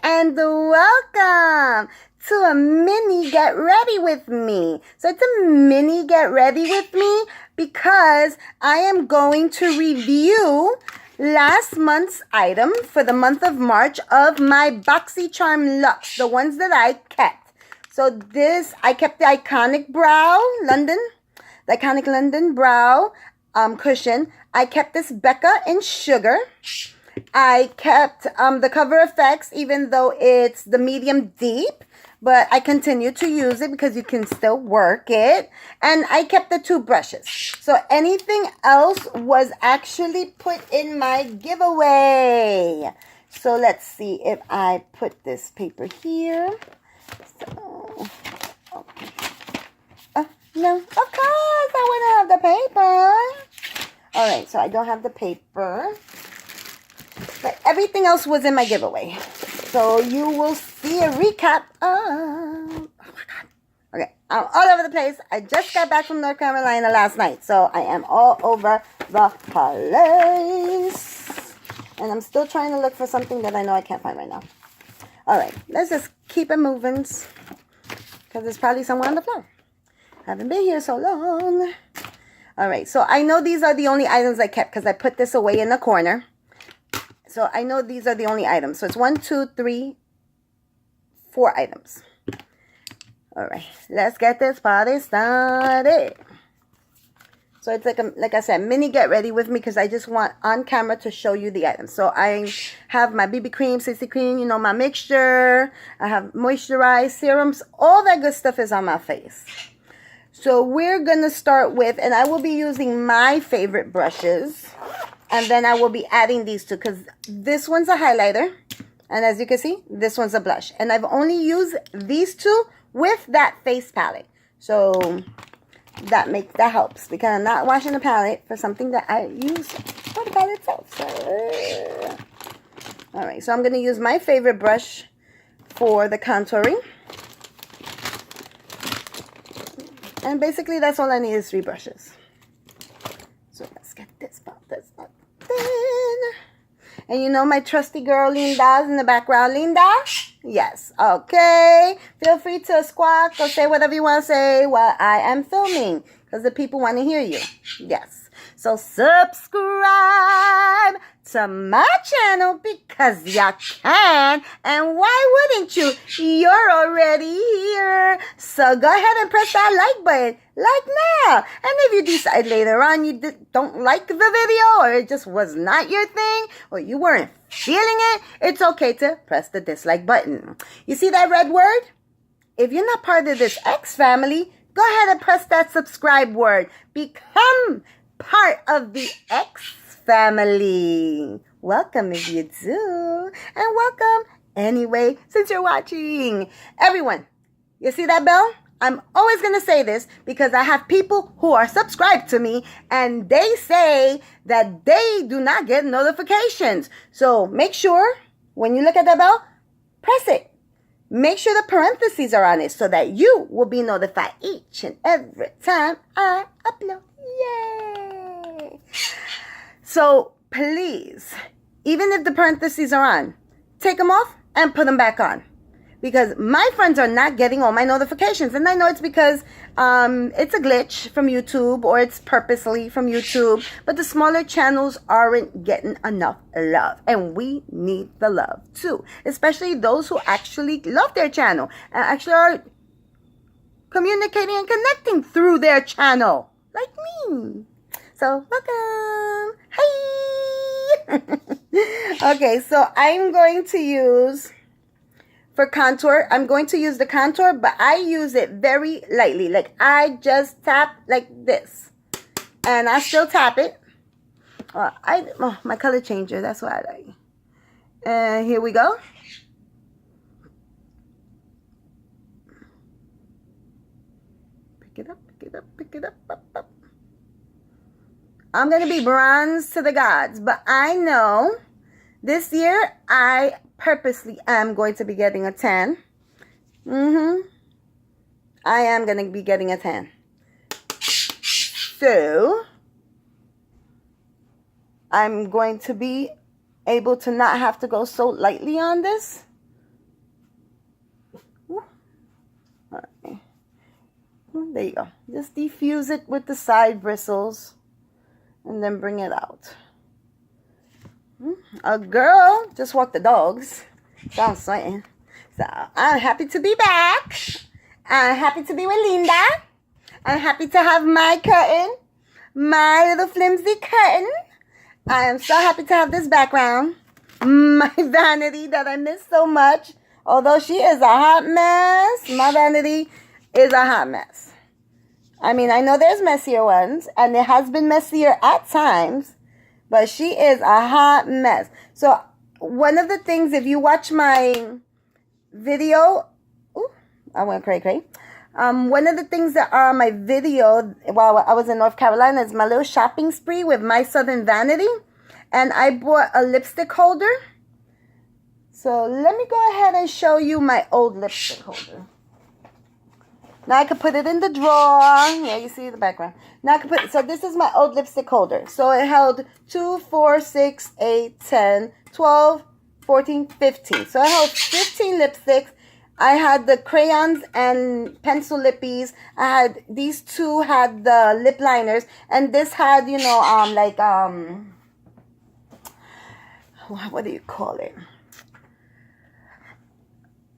and welcome to a mini get ready with me. So it's a mini get ready with me because I am going to review last month's item for the month of March of my Boxy Luxe, the ones that I kept. So this, I kept the iconic London brow cushion. I kept this Becca in sugar. I kept the Cover Effects, even though it's the medium deep, but I continue to use it because you can still work it. And I kept the two brushes. So anything else was actually put in my giveaway. So let's see if I put this paper here. So, okay. No, of course I wouldn't have the paper. All right, so I don't have the paper. But everything else was in my giveaway. So you will see a recap. Oh my God. Okay, I'm all over the place. I just got back from North Carolina last night. So I am all over the place. And I'm still trying to look for something that I know I can't find right now. All right, let's just keep it moving. Because there's probably somewhere on the floor. Haven't been here so long. All right, so I know these are the only items I kept because I put this away in the corner. So I know these are the only items. So it's 1, 2, 3, 4 items. All right, let's get this party started. So it's like I said, mini get ready with me because I just want on camera to show you the items. So I have my BB cream, CC cream, you know, my mixture. I have moisturized serums. All that good stuff is on my face. So we're going to start with, and I will be using my favorite brushes. And then I will be adding these two because this one's a highlighter. And as you can see, this one's a blush. And I've only used these two with that face palette. So that helps because I'm not washing the palette for something that I use for the palette itself. So, all right, so I'm going to use my favorite brush for the contouring. And basically, that's all I need is 3 brushes. So let's get this part. And you know my trusty girl Linda's in the background. Linda? Yes. Okay. Feel free to squawk or say whatever you want to say while I am filming. Because the people want to hear you. Yes. So subscribe to my channel because you can. And why wouldn't you? You're already here. So go ahead and press that like button. Like now. And if you decide later on you don't like the video or it just was not your thing or you weren't feeling it, it's okay to press the dislike button. You see that red word? If you're not part of this X family, go ahead and press that subscribe word. Become part of the X family. Welcome if you do. And welcome anyway since you're watching. Everyone, you see that bell? I'm always going to say this because I have people who are subscribed to me and they say that they do not get notifications. So make sure when you look at the bell, press it. Make sure the parentheses are on it so that you will be notified each and every time I upload. Yay! So please, even if the parentheses are on, take them off and put them back on. Because my friends are not getting all my notifications. And I know it's because it's a glitch from YouTube or it's purposely from YouTube. But the smaller channels aren't getting enough love. And we need the love too. Especially those who actually love their channel. And actually are communicating and connecting through their channel. Like me. So, welcome. Hey! Okay, so I'm going to use... For contour, I'm going to use the contour, but I use it very lightly. Like, I just tap like this. And I still tap it. My color changer, that's what I like. And here we go. Pick it up, pick it up, pick it up, up. I'm going to be bronze to the gods, but I know this year I purposely am going to be getting a tan. I am going to be getting a tan. So, I'm going to be able to not have to go so lightly on this. There you go. Just diffuse it with the side bristles and then bring it out. A girl just walked the dogs. So I'm sweating. So I'm happy to be back. I'm happy to be with Linda. I'm happy to have my curtain. My little flimsy curtain. I am so happy to have this background. My vanity that I miss so much. Although she is a hot mess, my vanity is a hot mess. I mean, I know there's messier ones, and it has been messier at times, but she is a hot mess. So one of the things, if you watch my video, I went cray-cray. One of the things that are on my video while I was in North Carolina is my little shopping spree with My Southern Vanity. And I bought a lipstick holder. So let me go ahead and show you my old lipstick holder. Now I could put it in the drawer. Yeah, you see the background. Now I could put, so this is my old lipstick holder. So it held 2, 4, 6, 8, 10, 12, 14, 15. So I held 15 lipsticks. I had the crayons and pencil lippies. I had, these two had the lip liners. And this had, you know, what do you call it?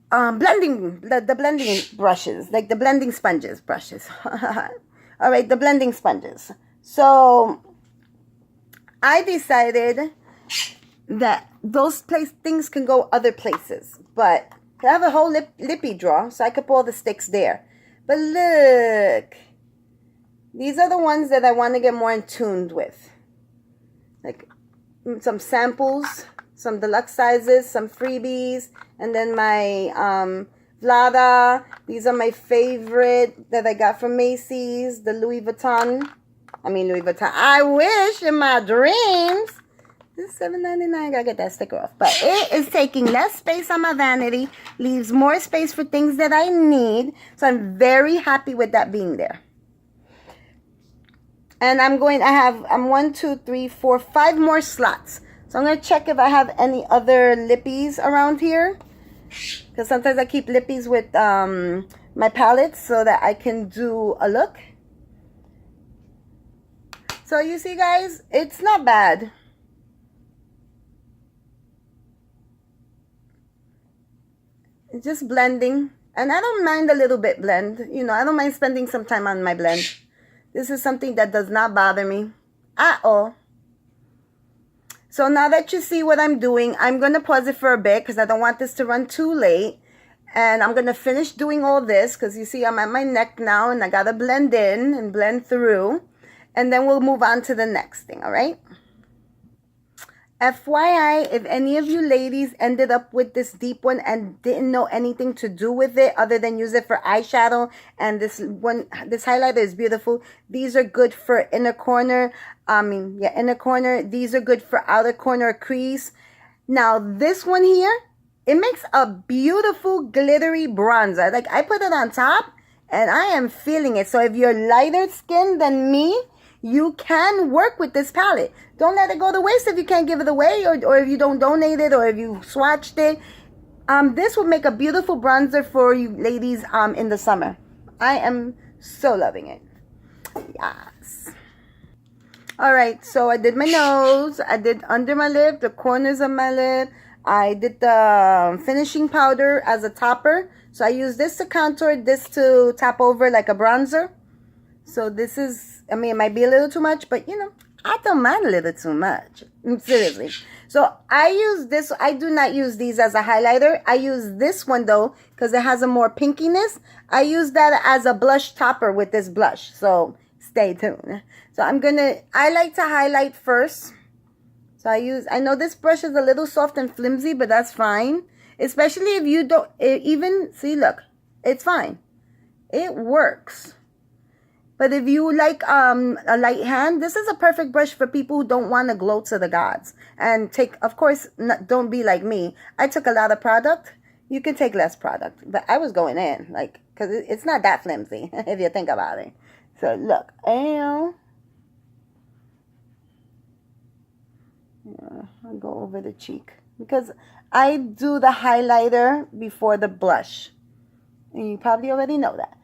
Blending, the blending brushes, like the blending brushes. All right, the blending sponges. So I decided that those things can go other places, but I have a whole lippy drawer, so I could put all the sticks there. But look, these are the ones that I want to get more in tuned with. Like some samples, some deluxe sizes, some freebies, and then my Vlada. These are my favorite that I got from Macy's, the Louis Vuitton. I wish in my dreams. This is $7.99. Gotta get that sticker off. But it is taking less space on my vanity, leaves more space for things that I need. So I'm very happy with that being there. And I'm 1, 2, 3, 4, 5 more slots. So I'm going to check if I have any other lippies around here. Because sometimes I keep lippies with my palettes so that I can do a look. So you see, guys, it's not bad. It's just blending. And I don't mind a little bit blend. You know, I don't mind spending some time on my blend. This is something that does not bother me at all. So now that you see what I'm doing, I'm going to pause it for a bit because I don't want this to run too late. And I'm going to finish doing all this because you see I'm at my neck now and I got to blend in and blend through. And then we'll move on to the next thing, all right? FYI, if any of you ladies ended up with this deep one and didn't know anything to do with it other than use it for eyeshadow, and this highlighter is beautiful. These are good for inner corner. Inner corner. These are good for outer corner crease. Now, this one here, it makes a beautiful glittery bronzer. Like, I put it on top, and I am feeling it. So if you're lighter skinned than me, you can work with this palette. Don't let it go to waste if you can't give it away, or if you don't donate it, or if you swatched it. This will make a beautiful bronzer for you ladies in the summer. I am so loving it. Yes. All right, so I did my nose. I did under my lip, the corners of my lip. I did the finishing powder as a topper. So I use this to contour, this to tap over like a bronzer. So this is, it might be a little too much, but you know, I don't mind a little too much. Seriously. So I use this. I do not use these as a highlighter. I use this one though, because it has a more pinkiness. I use that as a blush topper with this blush. So stay tuned. So I like to highlight first. So I know this brush is a little soft and flimsy, but that's fine. Especially if you don't, see, look, it's fine. It works. But if you like a light hand, this is a perfect brush for people who don't want to glow to the gods. And of course, don't be like me. I took a lot of product. You can take less product. But I was going in, like, because it's not that flimsy, if you think about it. So look, I'll go over the cheek. Because I do the highlighter before the blush. And you probably already know that.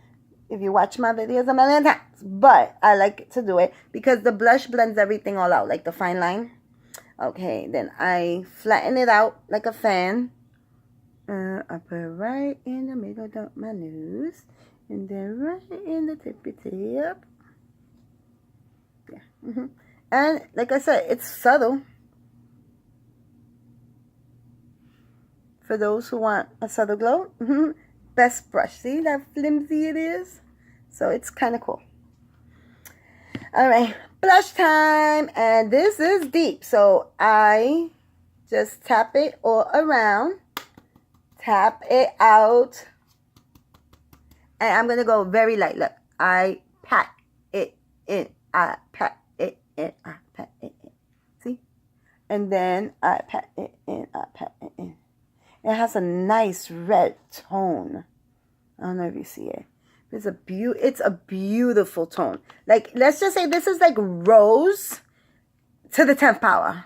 if you watch my videos a million times. But I like to do it because the blush blends everything all out, like the fine line. Okay, then I flatten it out like a fan. I put it right in the middle of my nose. And then right in the tippy tip. Yeah. And like I said, it's subtle. For those who want a subtle glow. Best brush. See how flimsy it is? So it's kind of cool. Alright, blush time. And this is deep. So I just tap it all around. Tap it out. And I'm going to go very light. Look, I pat it in. I pat it in. I pat it in. See? And then I pat it in. I pat it in. It has a nice red tone. I don't know if you see it. It's a beautiful tone. Like, let's just say this is like rose to the 10th power.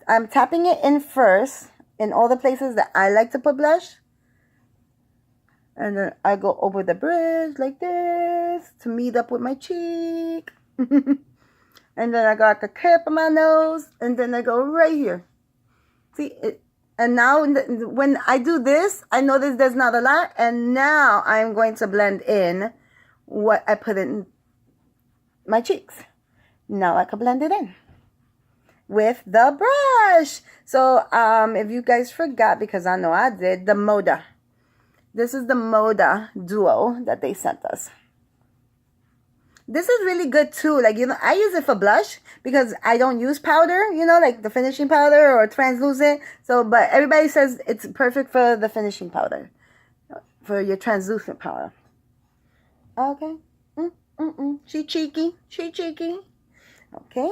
I'm tapping it in first in all the places that I like to put blush. And then I go over the bridge like this to meet up with my cheek. And then I got the tip of my nose. And then I go right here. See it? And now when I do this, I notice there's not a lot. And now I'm going to blend in what I put in my cheeks. Now I can blend it in with the brush. So if you guys forgot, because I know I did, the Moda. This is the Moda Duo that they sent us. This is really good too. Like, you know, I use it for blush because I don't use powder, you know, like the finishing powder or translucent. So, but everybody says it's perfect for the finishing powder, for your translucent powder. Okay. She cheeky. She cheeky. Okay.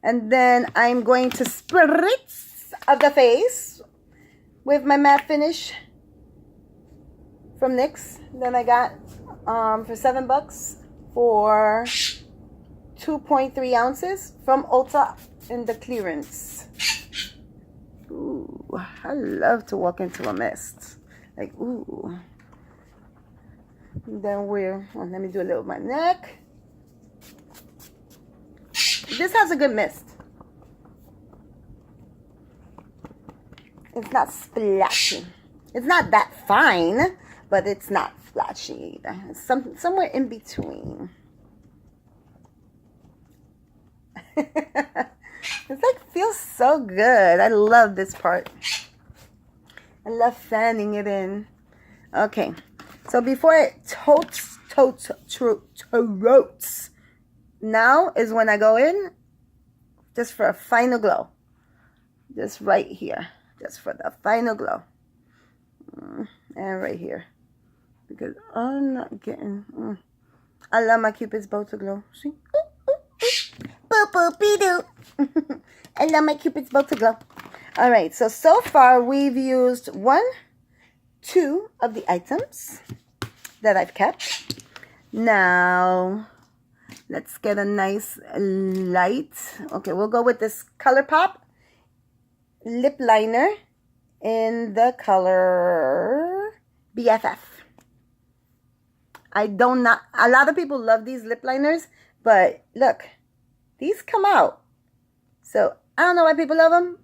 And then I'm going to spritz of the face with my matte finish from NYX. Then I got for $7 for 2.3 ounces from Ulta in the clearance. Ooh, I love to walk into a mist. Like, ooh. And then let me do a little of my neck. This has a good mist. It's not splashy. It's not that fine, but it's not flashy either. It's somewhere in between. It's like, feels so good. I love this part. I love fanning it in. Okay, so before it totes, now is when I go in just for a final glow. Just right here. Just for the final glow. And right here. Because I'm not getting... I love my Cupid's bow to glow. See? Boop, boopy doo. I love my Cupid's bow to glow. Alright, so far we've used 2 of the items that I've kept. Now, let's get a nice light. Okay, we'll go with this ColourPop lip liner in the color BFF. A lot of people love these lip liners, but look, these come out. So I don't know why people love them.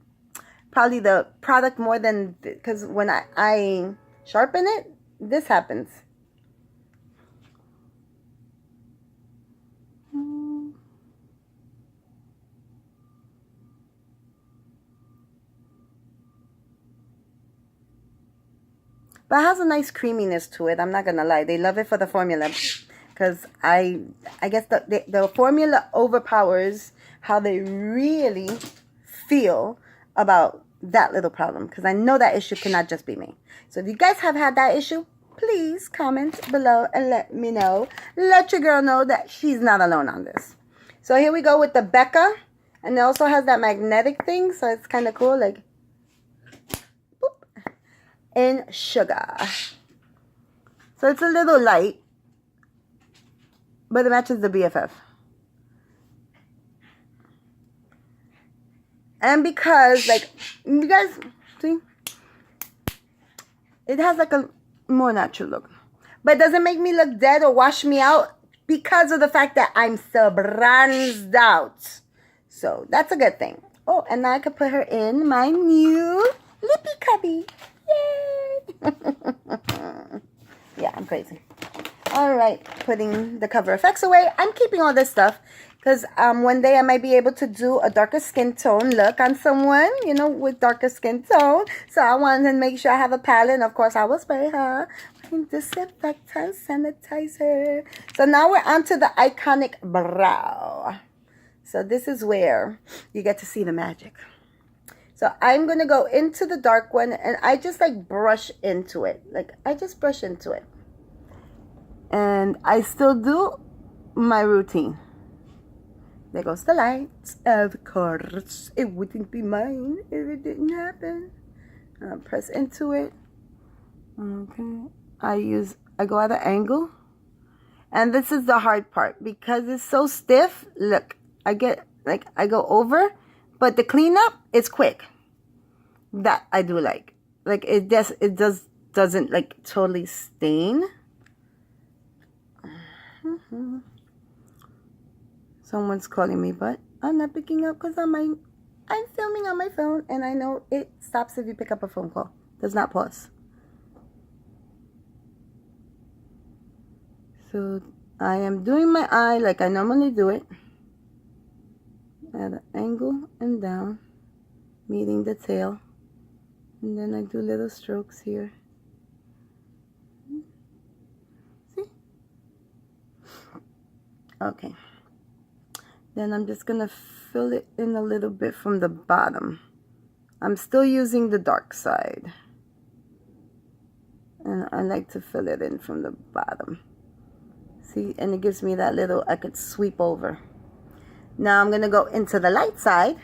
Probably the product more than, because when I sharpen it, this happens. But it has a nice creaminess to it. I'm not going to lie. They love it for the formula. Because I guess the formula overpowers how they really feel about that little problem. Because I know that issue cannot just be me. So if you guys have had that issue, please comment below and let me know. Let your girl know that she's not alone on this. So here we go with the Becca. And it also has that magnetic thing. So it's kind of cool. Like, in Sugar. So it's a little light, but it matches the BFF. And because, like, you guys see, it has like a more natural look. but it doesn't make me look dead or wash me out because of the fact that I'm so bronzed out. So that's a good thing. Oh, and now I can put her in my new lippy cubby. Yay! Yeah, I'm crazy. All right, putting the Cover FX away. I'm keeping all this stuff because one day I might be able to do a darker skin tone look on someone, you know, with darker skin tone. So I wanted to make sure I have a palette. And of course, I will spray her with disinfectant sanitizer. So now we're on to the iconic brow. So this is where you get to see the magic. So I'm going to go into the dark one and I just like brush into it. Like I just brush into it. And I still do my routine. There goes the light. Of course, it wouldn't be mine if it didn't happen. I'll press into it. Okay. I go at an angle. And this is the hard part because it's so stiff. Look, I go over, but the cleanup is quick. That I do like. Like it doesn't like totally stain. Someone's calling me, but I'm not picking up because I'm filming on my phone, and I know it stops if you pick up a phone call. Does not pause. So I am doing my eye like I normally do it, at an angle and down, meeting the tail, and then I do little strokes here. Okay, then I'm just gonna fill it in a little bit from the bottom. I'm still using the dark side, and I like to fill it in from the bottom. See, and it gives me that little, I could sweep over. Now I'm gonna go into the light side.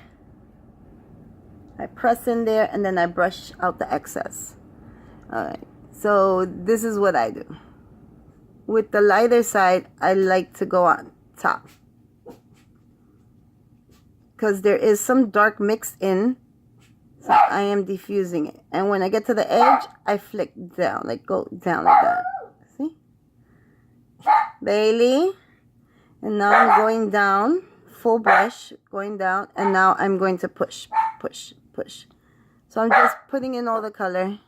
I press in there and then I brush out the excess. All right, so this is what I do. With the lighter side, I like to go on top because there is some dark mixed in, so I am diffusing it. And when I get to the edge, I flick down, like go down like that. See? Bailey. And now I'm going down, full brush, going down, and now I'm going to push, push, push. So I'm just putting in all the color.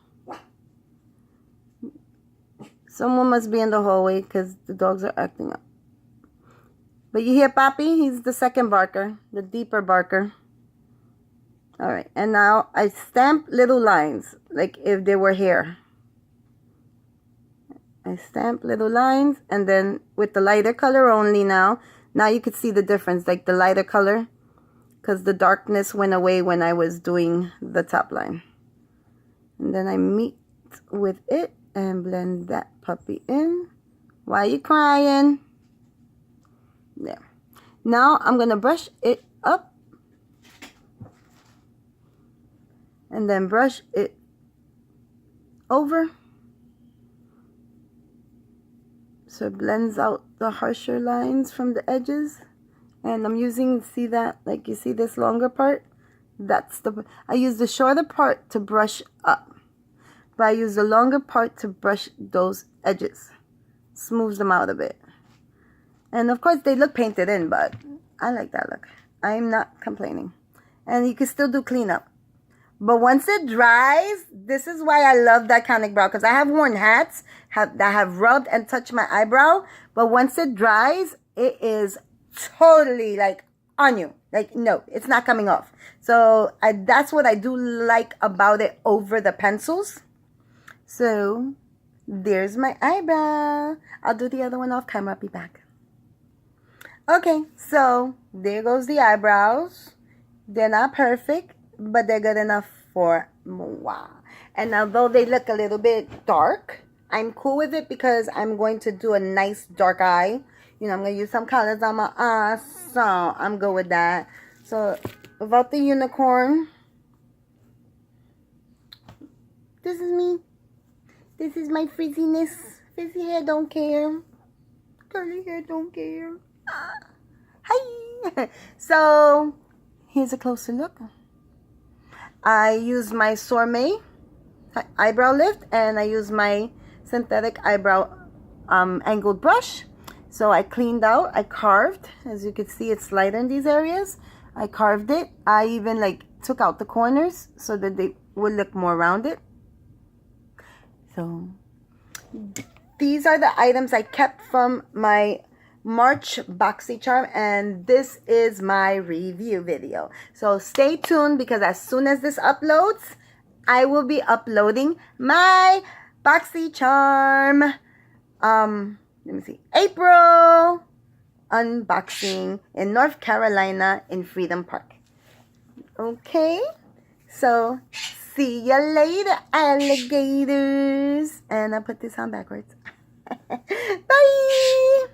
Someone must be in the hallway because the dogs are acting up. But you hear Papi? He's the second barker, the deeper barker. All right, and now I stamp little lines, like if they were here. I stamp little lines, and then with the lighter color only now you could see the difference, like the lighter color, because the darkness went away when I was doing the top line. And then I meet with it and blend that puppy in. Why are you crying? There. Now I'm going to brush it up. And then brush it over. So it blends out the harsher lines from the edges. And I'm using, see that? Like you see this longer part? I use the shorter part to brush up. But I use the longer part to brush those edges. Smooths them out a bit. And of course they look painted in, but I like that look. I'm not complaining. And you can still do cleanup. But once it dries, this is why I love the iconic brow. Because I have worn hats that have rubbed and touched my eyebrow. But once it dries, it is totally like on you. Like, no, it's not coming off. So that's what I do like about it over the pencils. So there's my eyebrow. I'll do the other one off camera. I'll be back. Okay, so there goes the eyebrows. They're not perfect, but they're good enough for moi. And although they look a little bit dark, I'm cool with it because I'm going to do a nice dark eye. You know, I'm going to use some colors on my eye, so I'm good with that. So without the unicorn, this is me. This is my frizziness. Frizzy hair don't care. Curly hair don't care. Hi. So here's a closer look. I use my Sorbet eyebrow lift, and I use my synthetic eyebrow angled brush. So I cleaned out, I carved. As you can see, it's lighter in these areas. I carved it. I even like took out the corners so that they would look more rounded. So these are the items I kept from my March Boxy charm, and this is my review video. So stay tuned, because as soon as this uploads, I will be uploading my Boxy charm let me see, April unboxing in North Carolina in Freedom Park. Okay, so see ya later, alligators. And I put this on backwards. Bye.